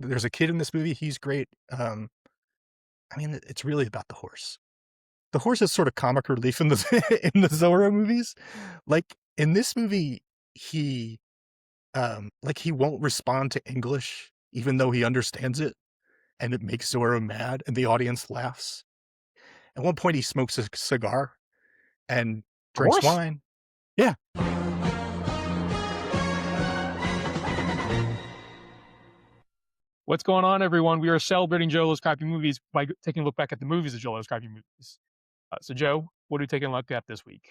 There's a kid in this movie, he's great. I mean, it's really about the horse. The horse is sort of comic relief in the in the Zorro movies. Like, in this movie, he, like, he won't respond to English even though he understands it, and it makes Zorro mad, and the audience laughs. At one point, he smokes a cigar and The drinks horse? wine. Yeah. What's going on, everyone? We are celebrating JLo's crappy movies by taking a look back at the movies of JLo's crappy movies. So, Joe, what are we taking a look at this week?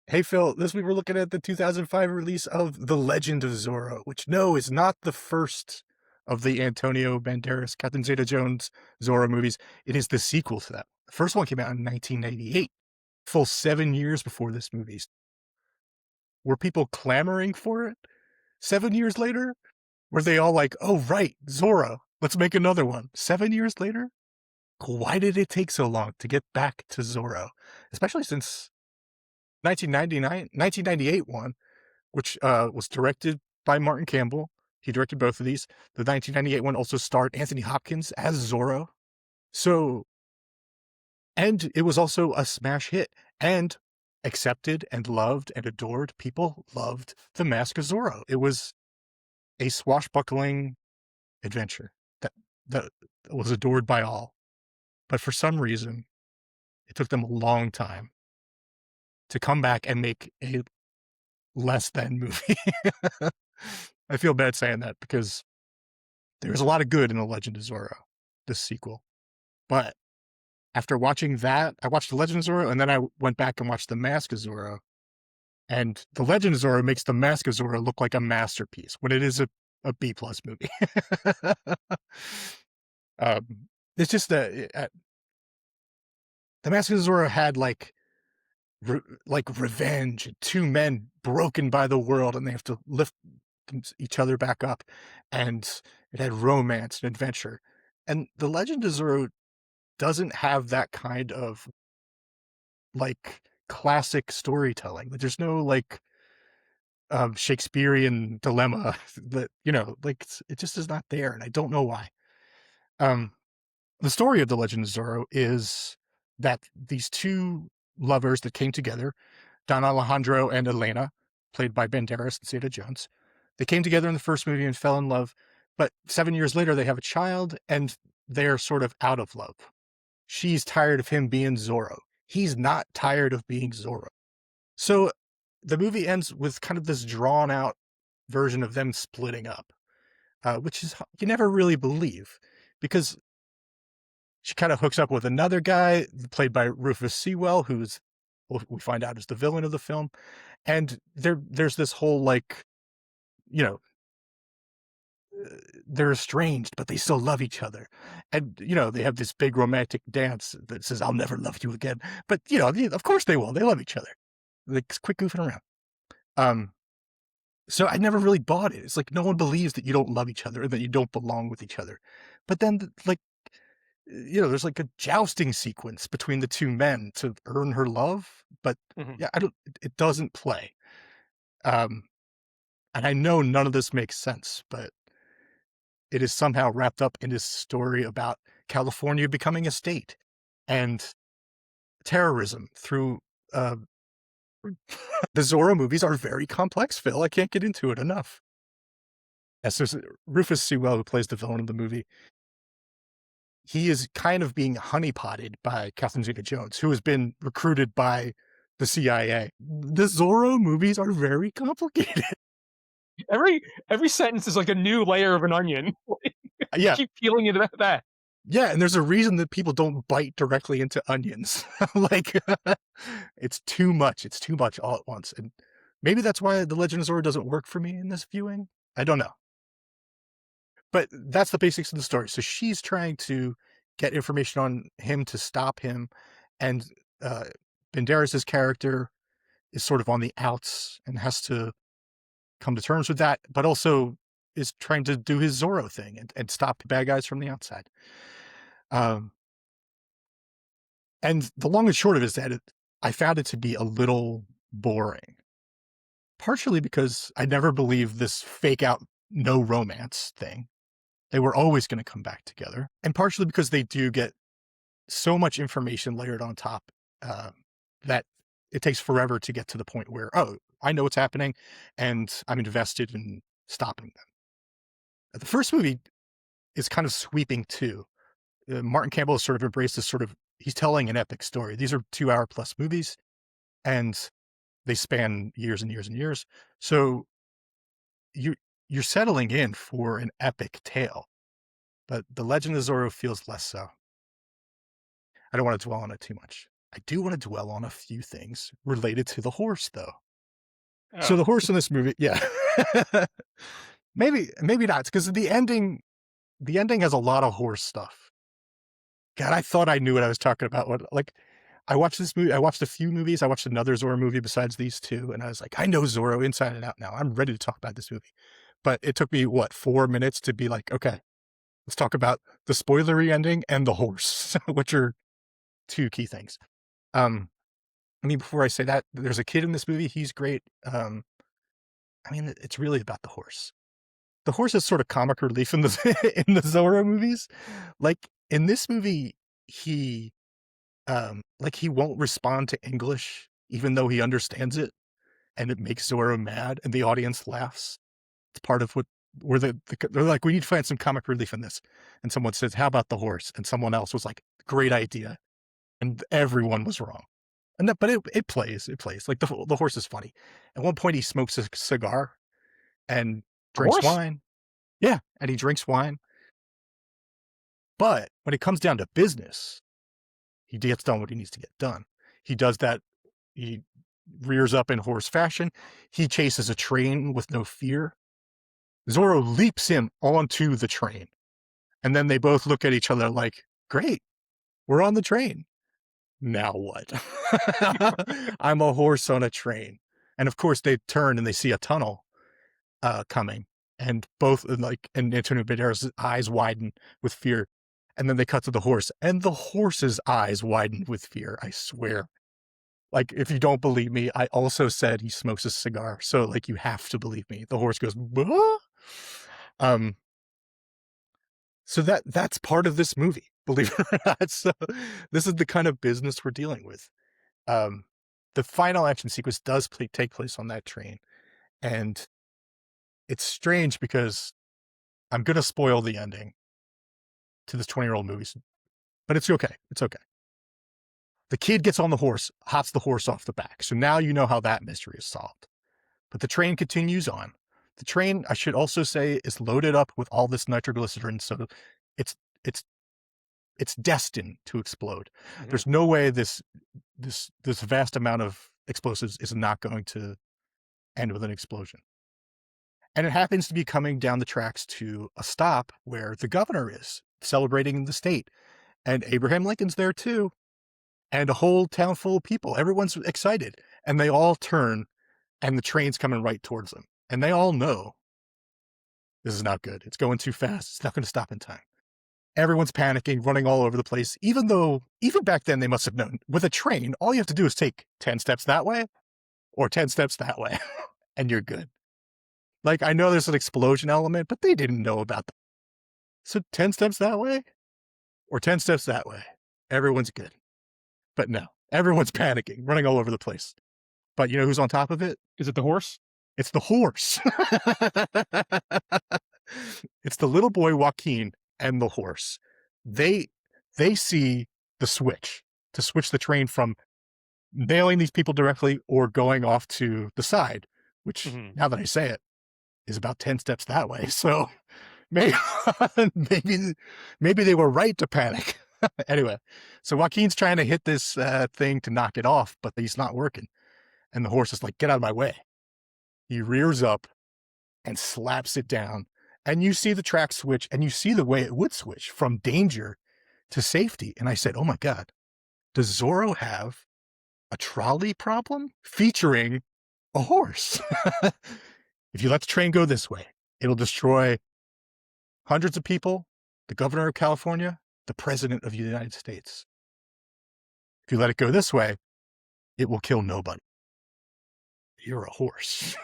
Hey, Phil, this week we're looking at the 2005 release of The Legend of Zorro, which, no, is not the first of the Antonio Banderas, Catherine Zeta-Jones Zorro movies. It is the sequel to that. The first one came out in 1998, full 7 years before this movie. Were people clamoring for it 7 years later? Were they all like, "Oh, right, Zorro, let's make another one." 7 years later? Why did it take so long to get back to Zorro? Especially since 1998 one, which, was directed by Martin Campbell. He directed both of these. The 1998 one also starred Anthony Hopkins as Zorro. So, and it was also a smash hit and accepted and loved and adored. People loved The Mask of Zorro. It was a swashbuckling adventure that that was adored by all. But for some reason, it took them a long time to come back and make a less than movie. I feel bad saying that because there's a lot of good in The Legend of Zorro, this sequel. But after watching that, I watched The Legend of Zorro, and then I went back and watched The Mask of Zorro. And The Legend of Zorro makes The Mask of Zorro look like a masterpiece when it is a B plus movie. It's just The Mask of Zorro had like revenge, two men broken by the world, and they have to lift each other back up, and it had romance and adventure. And The Legend of Zorro doesn't have that kind of like classic storytelling. There's no like Shakespearean dilemma that, like it just is not there, and I don't know why. Um, the story of The Legend of Zorro is that these two lovers that came together, Don Alejandro and Elena, played by Banderas and Zeta-Jones, they came together in the first movie and fell in love, but 7 years later they have a child and they're sort of out of love. She's tired of him being Zorro. He's not tired of being Zorro. So the movie ends with kind of this drawn out version of them splitting up, which is you never really believe because she kind of hooks up with another guy played by Rufus Sewell, who's we find out is the villain of the film, and there's this whole like, you know, they're estranged, but they still love each other, and they have this big romantic dance that says "I'll never love you again," but of course they will. They love each other. Like quit goofing around. Um, so I never really bought it. It's like no one believes that you don't love each other and that you don't belong with each other, but then like there's like a jousting sequence between the two men to earn her love, but Mhm. yeah, I don't. It doesn't play. Um, and I know none of this makes sense, but it is somehow wrapped up in this story about California becoming a state and terrorism through. Uh, the Zorro movies are very complex, Phil. I can't get into it enough. Yes, there's Rufus Sewell, who plays the villain of the movie. He is kind of being honeypotted by Catherine Zeta-Jones, who has been recruited by the CIA. The Zorro movies are very complicated. Every sentence is like a new layer of an onion. Yeah, Keep peeling it back. yeah, and there's a reason that people don't bite directly into onions. Like, it's too much. It's too much all at once, and maybe that's why The Legend of Zorro doesn't work for me in this viewing. I don't know, but that's the basics of the story. So she's trying to get information on him to stop him, and uh, Banderas' character is sort of on the outs and has to come to terms with that, but also is trying to do his Zorro thing and stop the bad guys from the outside. Um, and the long and short of it is that I found it to be a little boring, partially because I never believed this fake out no romance thing. They were always going to come back together. And partially because they do get so much information layered on top uh, that it takes forever to get to the point where, oh, I know what's happening and I'm invested in stopping them. The first movie is kind of sweeping too. Martin Campbell has sort of embraced this sort of, he's telling an epic story. These are 2 hour plus movies and they span years and years and years. So you, you're settling in for an epic tale, but The Legend of Zorro feels less so. I don't want to dwell on it too much. I do want to dwell on a few things related to the horse, though. So Oh, the horse in this movie, yeah, maybe not, because the ending has a lot of horse stuff. God, I thought I knew what I was talking about. What like, I watched this movie. I watched a few movies. I watched another Zorro movie besides these two, and I was like, I know Zorro inside and out now. I'm ready to talk about this movie. But it took me what 4 minutes to be like, okay, let's talk about the spoilery ending and the horse, which are two key things. Um, I mean, before I say that, there's a kid in this movie. He's great. I mean, it's really about the horse. The horse is sort of comic relief in the in the Zorro movies. Like in this movie, he like he won't respond to English even though he understands it, and it makes Zorro mad, and the audience laughs. It's part of what where they're like, we need to find some comic relief in this, and someone says, "How about the horse?" And someone else was like, "Great idea," and everyone was wrong. And that, but it plays, it plays like the horse is funny. At one point, he smokes a cigar and a drinks horse? wine. Yeah, and he drinks wine. But when it comes down to business, he gets done what he needs to get done. He does that. He rears up in horse fashion. He chases a train with no fear. Zorro leaps him onto the train. And then they both look at each other like, great, we're on the train. Now what? I'm a horse on a train. And of course, they turn and they see a tunnel coming. And both, like, and Antonio Banderas' eyes widen with fear. And then they cut to the horse, and the horse's eyes widen with fear. I swear. Like, if you don't believe me, I also said he smokes a cigar. So, like, you have to believe me. The horse goes, "Bah?" Um, so that's part of this movie, believe it or not. So this is the kind of business we're dealing with. Um, the final action sequence does take place on that train. And it's strange because I'm going to spoil the ending to this 20-year-old movie, but it's okay. It's okay. The kid gets on the horse, hops the horse off the back. So now you know how that mystery is solved. But the train continues on. The train, I should also say, is loaded up with all this nitroglycerin, so it's it's it's destined to explode. Mhm. There's no way this vast amount of explosives is not going to end with an explosion. And it happens to be coming down the tracks to a stop where the governor is celebrating the state. And Abraham Lincoln's there too. And a whole town full of people. Everyone's excited. And they all turn, and the train's coming right towards them. And they all know this is not good. It's going too fast. It's not going to stop in time. Everyone's panicking, running all over the place, even though, even back then, they must have known with a train, all you have to do is take 10 steps that way or 10 steps that way, and you're good. Like, I know there's an explosion element, but they didn't know about that. So 10 steps that way or 10 steps that way, everyone's good. But no, everyone's panicking, running all over the place. But you know who's on top of it? Is it the horse? It's the horse. It's the little boy Joaquin and the horse. They they see the switch to switch the train from nailing these people directly or going off to the side, which Mhm. now that I say it is about 10 steps that way. So maybe maybe maybe they were right to panic. Anyway, so Joaquin's trying to hit this thing to knock it off, but he's not working. And the horse is like, get out of my way. He rears up and slaps it down. And you see the track switch, and you see the way it would switch from danger to safety. And I said, oh my God, does Zorro have a trolley problem featuring a horse? If you let the train go this way, it'll destroy hundreds of people, the governor of California, the president of the United States. If you let it go this way, it will kill nobody. You're a horse.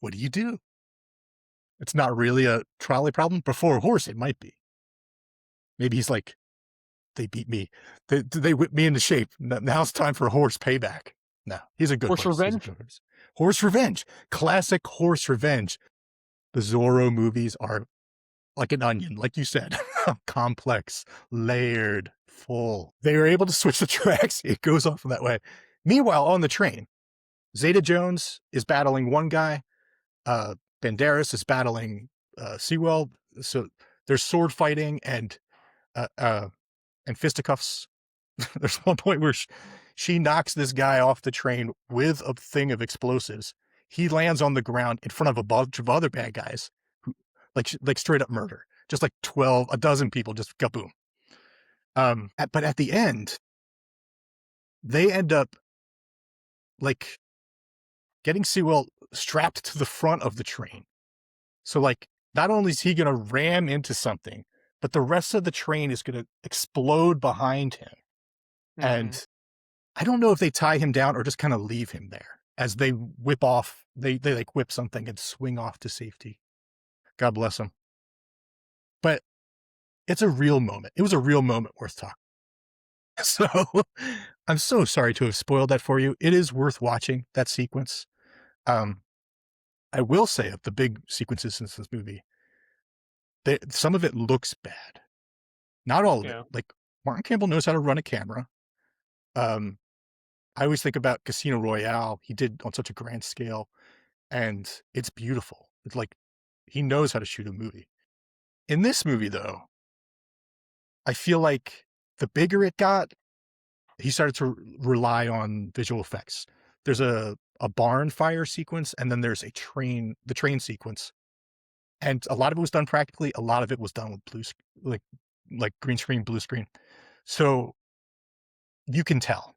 What do you do? It's not really a trolley problem, but for a horse, it might be. Maybe he's like, they beat me. They whipped me into shape. Now it's time for a horse payback. No, he's a good Horse horse. He's a revenge? good horse. Horse revenge. Classic horse revenge. The Zorro movies are like an onion, like you said, complex, layered, full. They were able to switch the tracks. It goes off in that way. Meanwhile, on the train, Zeta Jones is battling one guy. Banderas is battling Sewell. So there's sword fighting uh, uh, and fisticuffs. There's one point where she knocks this guy off the train with a thing of explosives. He lands on the ground in front of a bunch of other bad guys who, like straight up murder. Just like a dozen people, just kaboom. But at the end, they end up like getting Sewell strapped to the front of the train. So like, not only is he going to ram into something, but the rest of the train is going to explode behind him. Mhm. And I don't know if they tie him down or just kind of leave him there as they whip off. They like whip something and swing off to safety. God bless him. But it's a real moment. It was a real moment worth talking. So I'm so sorry to have spoiled that for you. It is worth watching that sequence. Um, I will say of the big sequences in this movie, some of it looks bad. Not all of it. Yeah. Like Martin Campbell knows how to run a camera. Um, I always think about Casino Royale. He did on such a grand scale, and it's beautiful. It's like he knows how to shoot a movie. In this movie, though, I feel like the bigger it got, he started to rely on visual effects. There's a barn fire sequence, and then there's the train sequence, and a lot of it was done practically. A lot of it was done with like green screen, blue screen. So you can tell.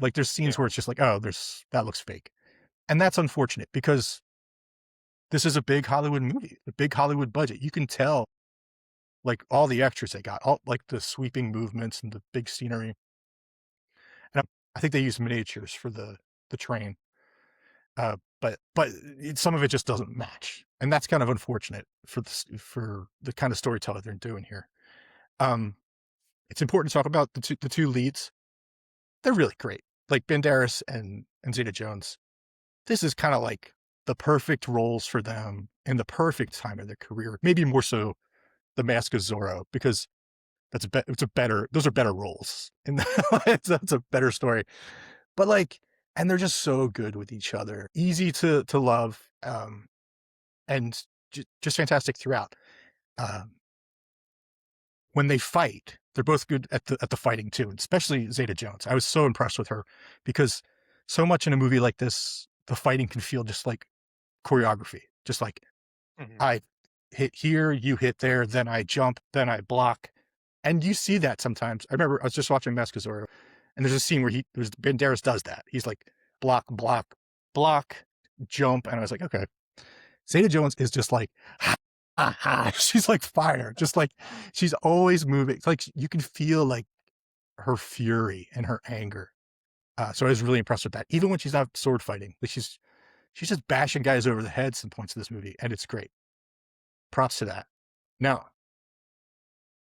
Like there's scenes Yeah. where it's just like, oh, that looks fake, and that's unfortunate because this is a big Hollywood movie, a big Hollywood budget. You can tell, like all the extras they got, all like the sweeping movements and the big scenery. And I think they used miniatures for the train, but some of it just doesn't match, and that's kind of unfortunate for the kind of storyteller they're doing here. Um, it's important to talk about the two leads. They're really great, like Banderas and Zeta Jones. This is kind of like the perfect roles for them in the perfect time of their career. Maybe more so the Mask of Zorro because those are better roles, and that's a better story. But like, and they're just so good with each other, easy to love, and just fantastic throughout. Um, when they fight, they're both good at the fighting too, especially Zeta Jones. I was so impressed with her because so much in a movie like this, the fighting can feel just like choreography, just like Mhm. I hit here, you hit there, then I jump, then I block. And you see that sometimes. I remember I was just watching Mask of Zorro, and there's a scene where Banderas does that. He's like block, block, block, jump, and I was like, okay. Zeta Jones is just like, ha, ha, ha. She's like fire, just like she's always moving. It's like you can feel like her fury and her anger. So I was really impressed with that. Even when she's not sword fighting, like she's just bashing guys over the head some points in this movie, and it's great. Props to that. Now,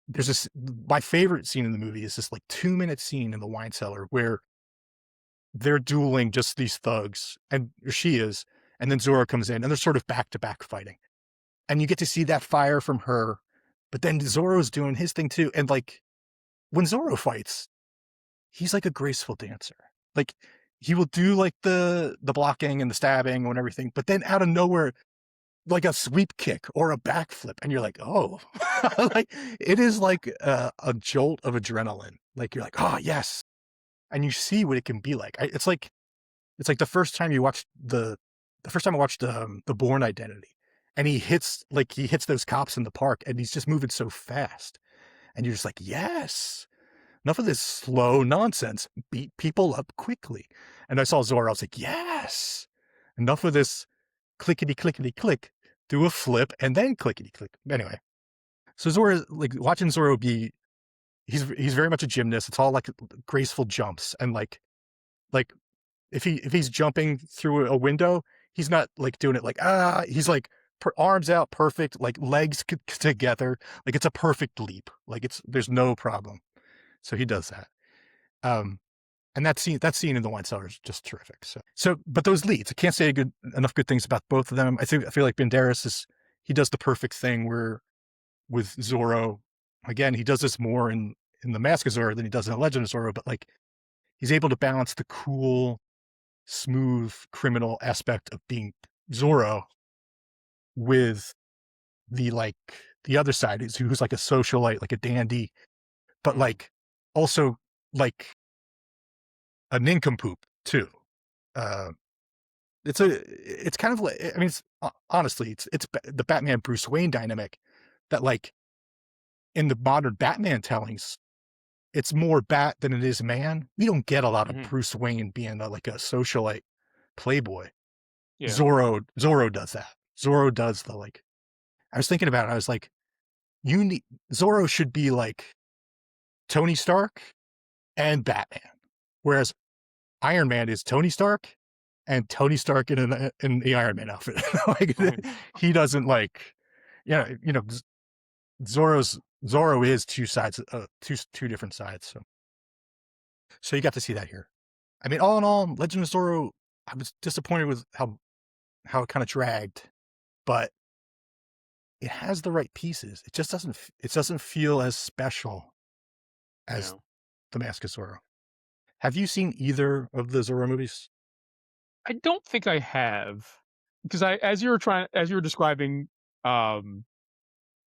there's this my favorite scene in the movie is this like 2-minute scene in the wine cellar where they're dueling just these thugs, and she is, and then Zorro comes in, and they're sort of back to back fighting, and you get to see that fire from her, but then Zorro's doing his thing too, and like when Zorro fights, he's like a graceful dancer, like he will do like the blocking and the stabbing and everything, but then out of nowhere like a sweep kick or a backflip, and you're like, oh, like it is like a jolt of adrenaline. Like you're like, oh yes, and you see what it can be like. It's like the first time you watched the first time I watched the Born Identity, and he hits those cops in the park, and he's just moving so fast, and you're just like, yes, enough of this slow nonsense. Beat people up quickly. And I saw Zorro, I was like, yes, enough of this clickety clickety click, do a flip and then clickety click. Anyway, so Zorro, like watching Zorro he's very much a gymnast. It's all like graceful jumps and like if he's jumping through a window, he's not like doing it like he's like arms out, perfect, like legs together, like it's a perfect leap. Like there's no problem. So he does that. Um, and that scene in the wine cellar is just terrific. But those leads, I can't say enough good things about both of them. I feel like Banderas he does the perfect thing where with Zorro, again, he does this more in the Mask of Zorro than he does in the Legend of Zorro, but like he's able to balance the cool, smooth criminal aspect of being Zorro with the like the other side is who's like a socialite, like a dandy, but Mhm. like also like a nincompoop too. Uh, it's kind of like I mean, honestly, the Batman Bruce Wayne dynamic that like in the modern Batman tellings, it's more bat than it is man. We don't get a lot of Mhm. Bruce Wayne being like a socialite playboy. Yeah. Zorro does that. Zorro does the like. I was thinking about it. I was like, you need Zorro should be like Tony Stark and Batman, whereas Iron Man is Tony Stark and Tony Stark in the Iron Man outfit. Like Mhm. he doesn't like, Zorro is two sides, two different sides. So you got to see that here. I mean, all in all, Legend of Zorro, I was disappointed with how it kind of dragged, but it has the right pieces. It doesn't feel as special as Yeah. the Mask of Zorro. Have you seen either of the Zorro movies? I don't think I have, because as you were describing, um,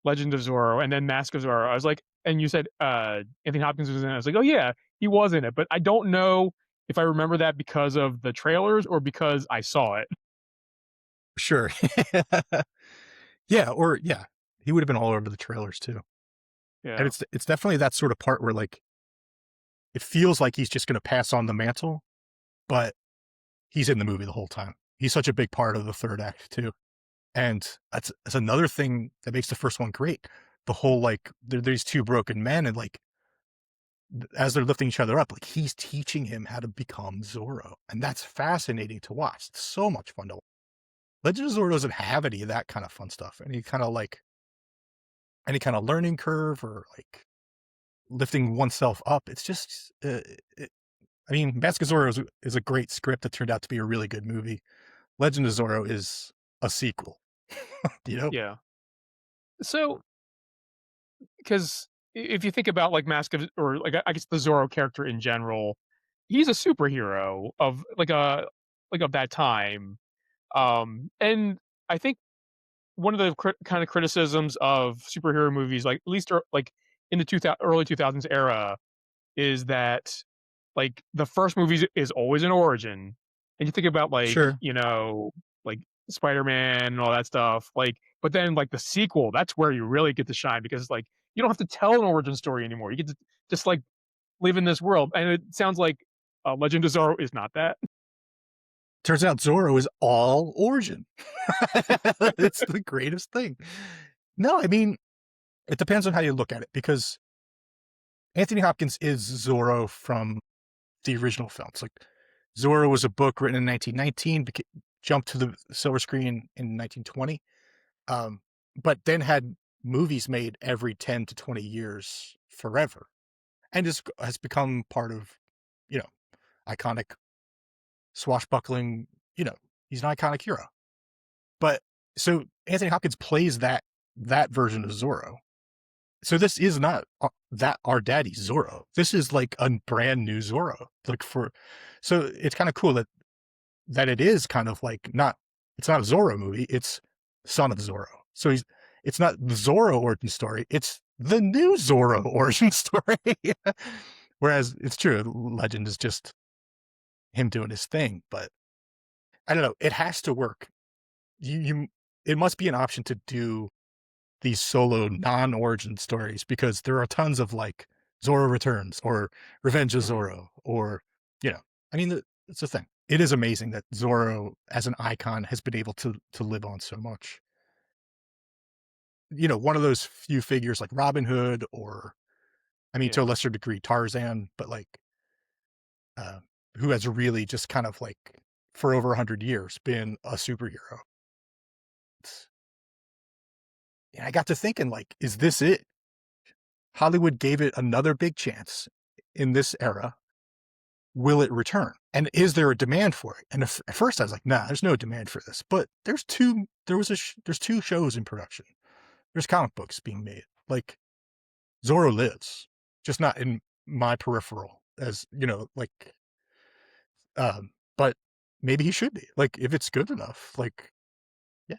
Legend of Zorro and then Mask of Zorro, I was like, and you said, Anthony Hopkins was in it, I was like, "Oh, yeah, he was in it," but I don't know if I remember that because of the trailers or because I saw it. Sure. Yeah, he would have been all over the trailers too. And Yeah. it's definitely that sort of part where like it feels like he's just going to pass on the mantle, but he's in the movie the whole time. He's such a big part of the third act too. And that's another thing that makes the first one great. The whole like there's two broken men and like as they're lifting each other up, like he's teaching him how to become Zorro. And that's fascinating to watch. It's so much fun to watch. Legend of Zorro doesn't have any of that kind of fun stuff. Any kind of learning curve or like lifting oneself up. It's just I mean, Mask of Zorro is a great script that turned out to be a really good movie. Legend of Zorro is a sequel, you know? Yeah. So, because if you think about, like, Mask of or, like, I guess the Zorro character in general, he's a superhero of, of that time, and I think one of the kind of criticisms of superhero movies, like, at least, like, in the early 2000s era, is that, like, the first movie is always an origin, and you think about, like, Sure. like Spider-Man and all that stuff, like, but then, like, the sequel, that's where you really get to shine because, like, you don't have to tell an origin story anymore. You get to just, like, live in this world, and it sounds like, Legend of Zorro is not that. Turns out Zorro is all origin. It's the greatest thing. No, I mean, it depends on how you look at it because Anthony Hopkins is Zorro from the original films. Like Zorro was a book written in 1919, jumped to the silver screen in 1920, um, but then had movies made every 10 to 20 years forever, and has become part of, you know, iconic swashbuckling. You know, he's an iconic hero. But so Anthony Hopkins plays that version of Zorro. So this is not that our daddy Zorro. This is like a brand new Zorro. So it's kind of cool that it is kind of like not it's not a Zorro movie. It's Son of Zorro. So it's not the Zorro origin story. It's the new Zorro origin story. Whereas it's true, Legend is just him doing his thing. But I don't know. It has to work. You it must be an option to do these solo non-origin stories because there are tons of like Zorro Returns or Revenge of Mhm. Zorro or you know, I mean it's a thing. It is amazing that Zorro as an icon has been able to live on so much. You know, one of those few figures like Robin Hood or I mean to a Yeah. lesser degree Tarzan, but like uh, who has really just kind of like for over 100 years been a superhero. And I got to thinking, like, is this it? Hollywood gave it another big chance in this era. Will it return? And is there a demand for it? And at first I was like, nah, there's no demand for this. But there's two shows in production. There's comic books being made. Like Zorro lives, just not in my peripheral as, but maybe he should be. Like if it's good enough, like, yeah,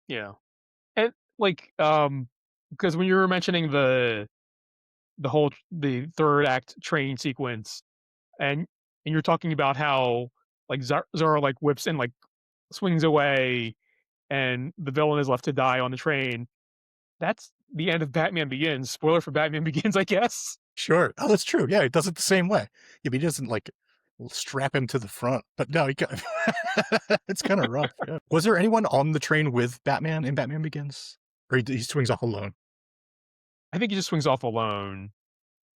Yeah. And, like, because when you were mentioning the 3rd act train sequence, and you're talking about how, like, Zorro, like, whips and, like, swings away, and the villain is left to die on the train, that's the end of Batman Begins. Spoiler for Batman Begins, I guess. sure. Oh, that's true. Yeah, he does it the same way. Yeah, but he doesn't like strap him to the front. But no, it's kind of rough. Yeah. Was there anyone on the train with Batman in Batman Begins, or he swings off alone? I think he just swings off alone.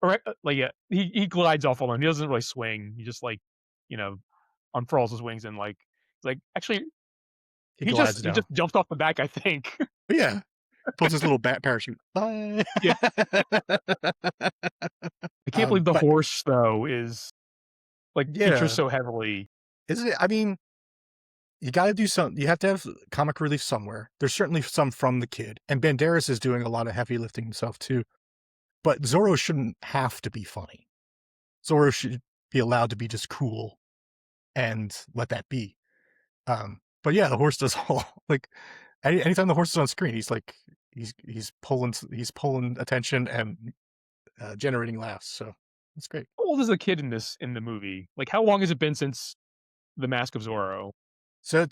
Or, like, yeah, he glides off alone. He doesn't really swing. He just, like, you know, unfurls his wings and, like, he's like, actually, He glides he down. just jumped off the back, I think. But yeah, pulls his little bat parachute. Bye. Yeah. I can't believe the But horse, though, is, like, features yeah, so heavily. isn't it? I mean, you got to do some. You have to have comic relief somewhere. There's certainly some from the kid, and Banderas is doing a lot of heavy lifting himself too. But Zorro shouldn't have to be funny. Zorro should be allowed to be just cool and let that be. But yeah, the horse does all like anytime the horse is on screen, he's like he's pulling attention and generating laughs. So that's great. How old is the kid in the movie? Like, how long has it been since The Mask of Zorro? So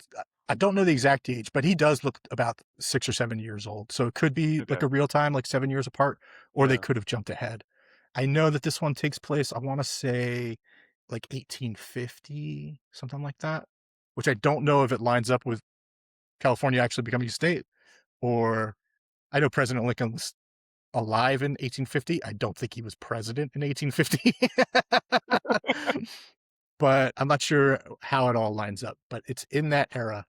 I don't know the exact age, but he does look about 6 or 7 years old. So it could be like Okay. a real time, like 7 years apart, or they Yeah. could have jumped ahead. I know that this one takes place, I want to say like 1850, something like that, which I don't know if it lines up with California actually becoming a state, or I know President Lincoln was alive in 1850. I don't think he was president in 1850. But I'm not sure how it all lines up, but it's in that era.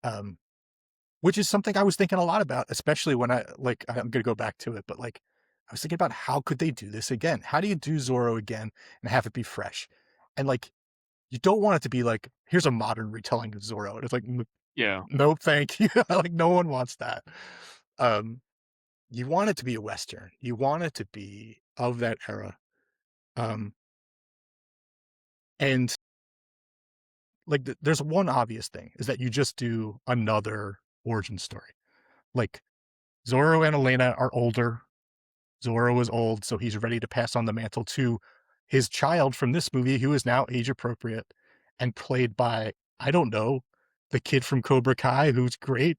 Um, Which is something I was thinking a lot about, especially when I'm gonna go back to it, but, like, I was thinking about how could they do this again? How do you do Zorro again and have it be fresh? And, like, you don't want it to be like, "Here's a modern retelling of Zorro." And it's like, "N Yeah. no, thank you." Like, no one wants that. Um, you want it to be a Western. You want it to be of that era. Um, and, like, there's one obvious thing, is that you just do another origin story. Like, Zorro and Elena are older. Zorro is old, so he's ready to pass on the mantle to his child from this movie, who is now age appropriate and played by, I don't know, the kid from Cobra Kai, who's great,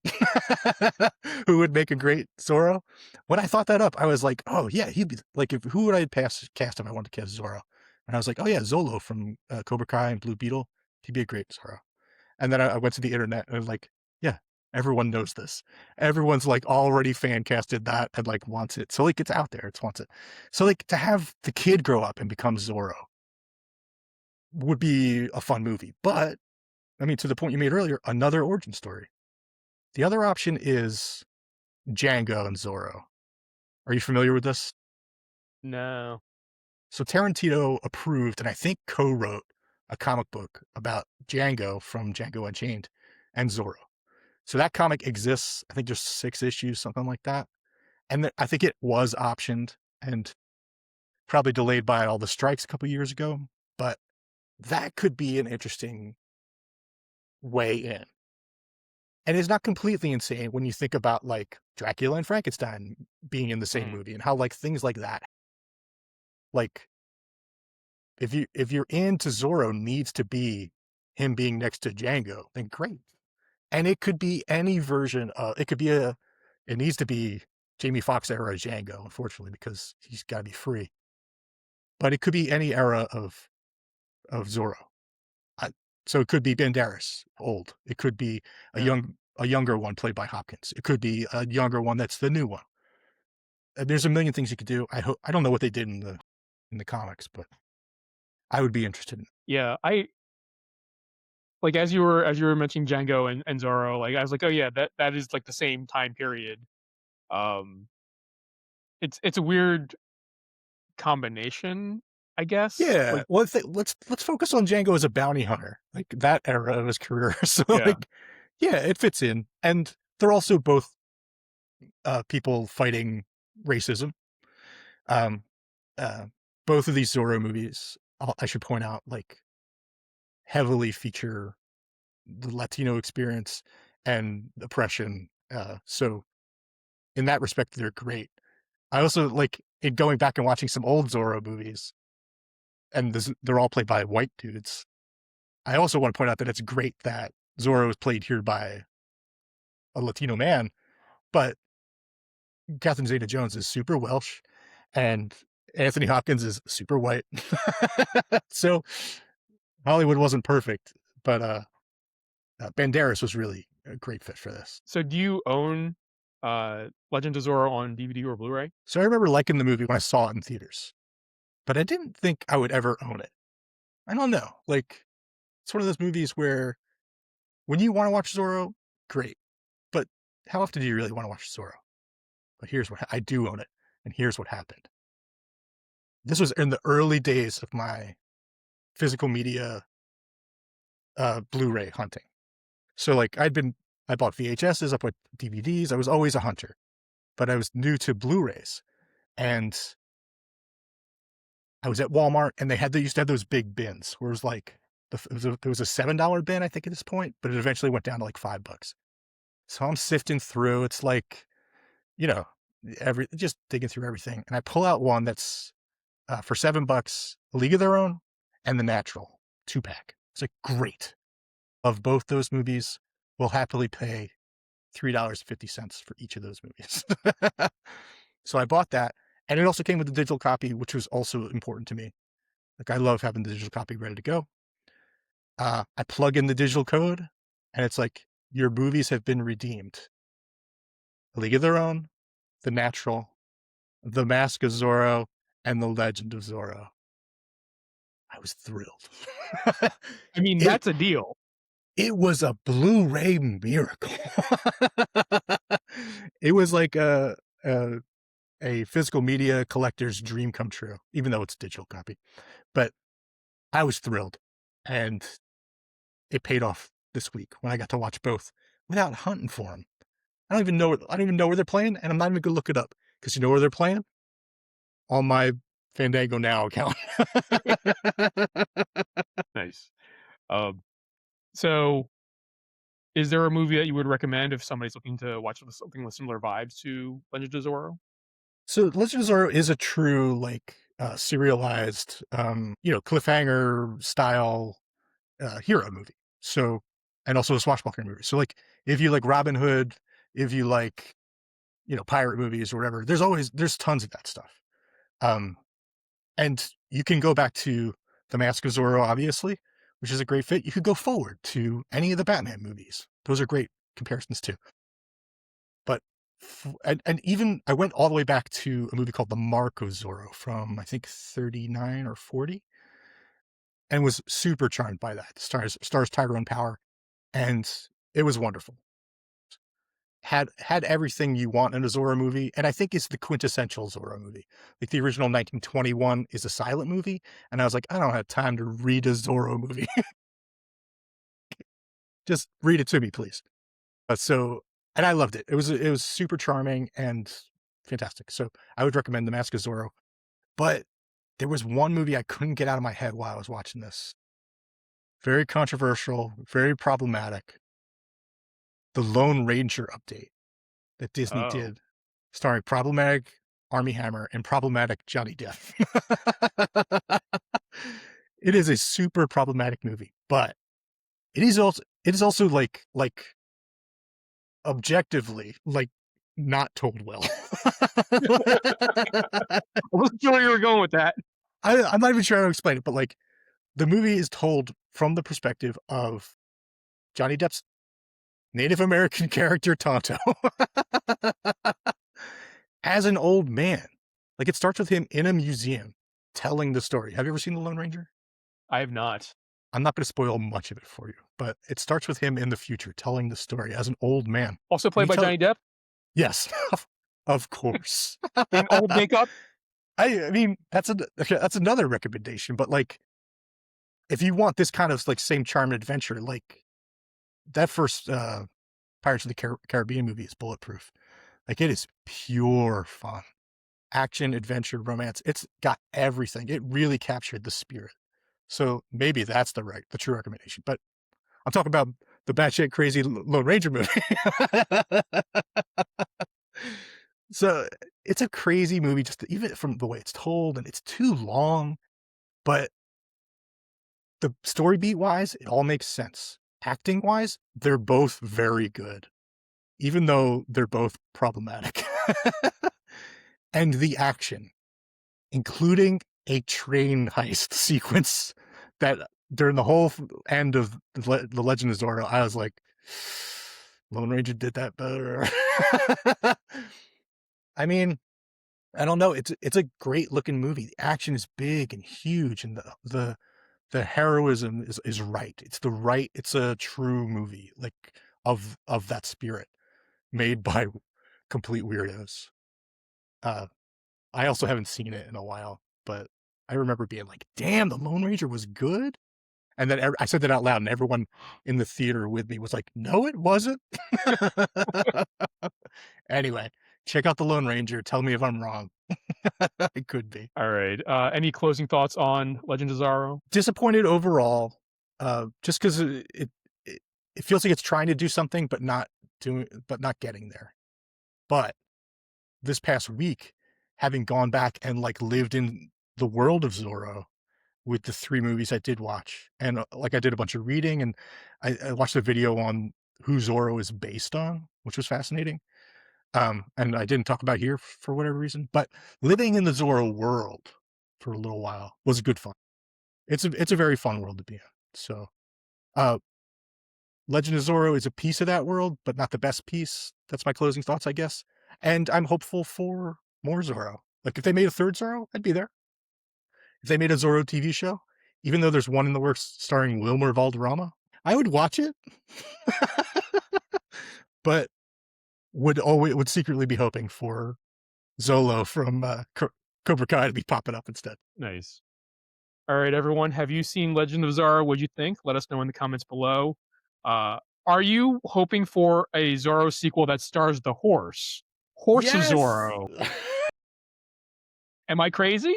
who would make a great Zorro. When I thought that up, I was like, oh yeah, he'd be like, if who would I cast if I wanted to cast Zorro? And I was like, oh yeah, Zolo from Cobra Kai and Blue Beetle, he'd be a great Zorro. And then I went to the internet and I was like, yeah, everyone knows this. Everyone's like already fan casted that and like wants it. So like it's out there, it's wants it. So like to have the kid grow up and become Zorro would be a fun movie. But I mean, to the point you made earlier, another origin story. The other option is Django and Zorro. Are you familiar with this? No. So Tarantino approved and I think co-wrote a comic book about Django from Django Unchained and Zorro. So that comic exists. I think there's 6 issues, something like that. And I think it was optioned and probably delayed by all the strikes a couple years ago. But that could be an interesting way in. And it's not completely insane when you think about like Dracula and Frankenstein being in the same Mhm. movie and how like things like that. Like if you're into Zorro needs to be him being next to Django, then great. And it could be any version of it could be a it needs to be Jamie Foxx era Django, unfortunately, because he's gotta be free. But it could be any era of Zorro. I so it could be Banderas, old. It could be Yeah. a younger one played by Hopkins. It could be a younger one that's the new one. There's a million things you could do. I don't know what they did in the comics, but I would be interested in. Yeah. Like, as you were mentioning Django and Zorro, like, I was like, "Oh, yeah, that is, like, the same time period." Um, it's a weird combination, I guess. Yeah, Like, well, let's focus on Django as a bounty hunter, like, that era of his career, so, yeah. like, yeah, it fits in, and they're also both, people fighting racism. Um, uh, both of these Zorro movies, I should point out, like, heavily feature the Latino experience and oppression, so in that respect, they're great. I also like, in going back and watching some old Zorro movies, and they're all played by white dudes. I also want to point out that it's great that Zorro is played here by a Latino man, but Catherine Zeta-Jones is super Welsh, and Anthony Hopkins is super white. So Hollywood wasn't perfect, but Banderas was really a great fit for this. So do you own, Legend of Zorro on DVD or Blu-ray? So I remember liking the movie when I saw it in theaters, but I didn't think I would ever own it. I don't know, like, it's one of those movies where when you wanna watch Zorro, great, but how often do you really wanna watch Zorro? But here's what I do own it, and here's what happened. This was in the early days of my physical media, Blu-ray hunting. So, like, I bought VHSs, I bought DVDs, I was always a hunter, but I was new to Blu-rays, and I was at Walmart, and they used to have those big bins where it was like, there was a $7 bin, I think, at this point, but it eventually went down to, like, $5. So I'm sifting through, it's like, you know, just digging through everything, and I pull out one that's, for $7, A League of Their Own and The Natural 2-pack. It's like, great. Of both those movies, we'll happily pay $3.50 for each of those movies. So I bought that, and it also came with a digital copy, which was also important to me. Like, I love having the digital copy ready to go. I plug in the digital code, and it's like, your movies have been redeemed. A League of Their Own, The Natural, The Mask of Zorro, and The Legend of Zorro. I was thrilled. I mean, It that's a deal. it was a Blu-ray miracle. It was like a physical media collector's dream come true, even though it's a digital copy. But I was thrilled, and it paid off this week when I got to watch both without hunting for them. I don't even know where they're playing, and I'm not even gonna look it up because you know where they're playing? On my Fandango Now account. Nice. Um, so is there a movie that you would recommend if somebody's looking to watch something with similar vibes to Legend of Zorro? So Legend of Zorro is a true, like, serialized, cliffhanger style, hero movie. So, and also a swashbuckling movie. So, like, if you like Robin Hood, if you like, pirate movies or whatever, there's tons of that stuff. Um, and you can go back to The Mask of Zorro, obviously, which is a great fit. You could go forward to any of the Batman movies. Those are great comparisons too. But and even I went all the way back to a movie called The Mark of Zorro from I think 39 or 40 and was super charmed by that. Stars Tyrone Power, and it was wonderful. Had everything you want in a Zorro movie, and I think it's the quintessential Zorro movie. Like, the original 1921 is a silent movie, and I was like, I don't have time to read a Zorro movie. Just read it to me, please. And I loved it. It was super charming and fantastic. So I would recommend The Mask of Zorro. But there was one movie I couldn't get out of my head while I was watching this. Very controversial, very problematic. The Lone Ranger update that Disney Oh, did, starring problematic Army Hammer and problematic Johnny Depp. It is a super problematic movie, but it is also like objectively like not told well. I wasn't sure where you were going with that. I'm not even sure how to explain it, but like the movie is told from the perspective of Johnny Depp's Native American character Tonto as an old man. Like, it starts with him in a museum telling the story. Have you ever seen The Lone Ranger? I have not. I'm not going to spoil much of it for you, but it starts with him in the future telling the story as an old man. Also And played by Johnny Depp? yes, Of course. in old makeup. I mean, okay, that's another recommendation, but, like, if you want this kind of, like, same charm and adventure, like, that first, Pirates of the Caribbean movie is bulletproof. Like, it is pure fun. Action, adventure, romance, it's got everything. It really captured the spirit. So, maybe that's the true recommendation, but I'm talking about the batshit crazy Lone Ranger movie. So, it's a crazy movie just even from the way it's told, and it's too long, but the story beat wise, it all makes sense. Acting wise, they're both very good, even though they're both problematic. And the action, including a train heist sequence that during the whole end of the Legend of Zorro, I was like, Lone Ranger did that better. I mean, I don't know. It's a great looking movie. The action is big and huge, and the heroism is right. It's a true movie, like of that spirit made by complete weirdos. Uh, I also haven't seen it in a while, but I remember being like, "Damn, the Lone Ranger was good." And then I said that out loud, and everyone in the theater with me was like, "No, it wasn't." Anyway, check out the Lone Ranger. Tell me if I'm wrong. It could be. All right. Any closing thoughts on Legend of Zorro? Disappointed overall, just 'cause it it feels like it's trying to do something, but not getting there. But this past week, having gone back and, like, lived in the world of Zorro with the 3 movies I did watch, and, like, I did a bunch of reading, and I watched a video on who Zorro is based on, which was fascinating, and I didn't talk about here for whatever reason, but living in the Zorro world for a little while was good fun. It's a very fun world to be in. So, uh, Legend of Zorro is a piece of that world, but not the best piece. That's my closing thoughts, I guess. And I'm hopeful for more Zorro. Like if they made a third Zorro, I'd be there. If they made a Zorro TV show, even though there's one in the works starring Wilmer Valderrama, I would watch it. But would secretly be hoping for Zolo from Cobra Kai to be popping up instead. Nice. All right, everyone. Have you seen Legend of Zorro? What'd you think? Let us know in the comments below. Uh, are you hoping for a Zorro sequel that stars the horse? Horse of Yes. Zorro. Am I crazy?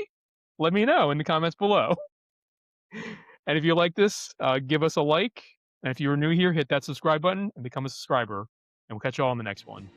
Let me know in the comments below. And if you like this, give us a like. And if you're new here, hit that subscribe button and become a subscriber. And we'll catch you all on the next one.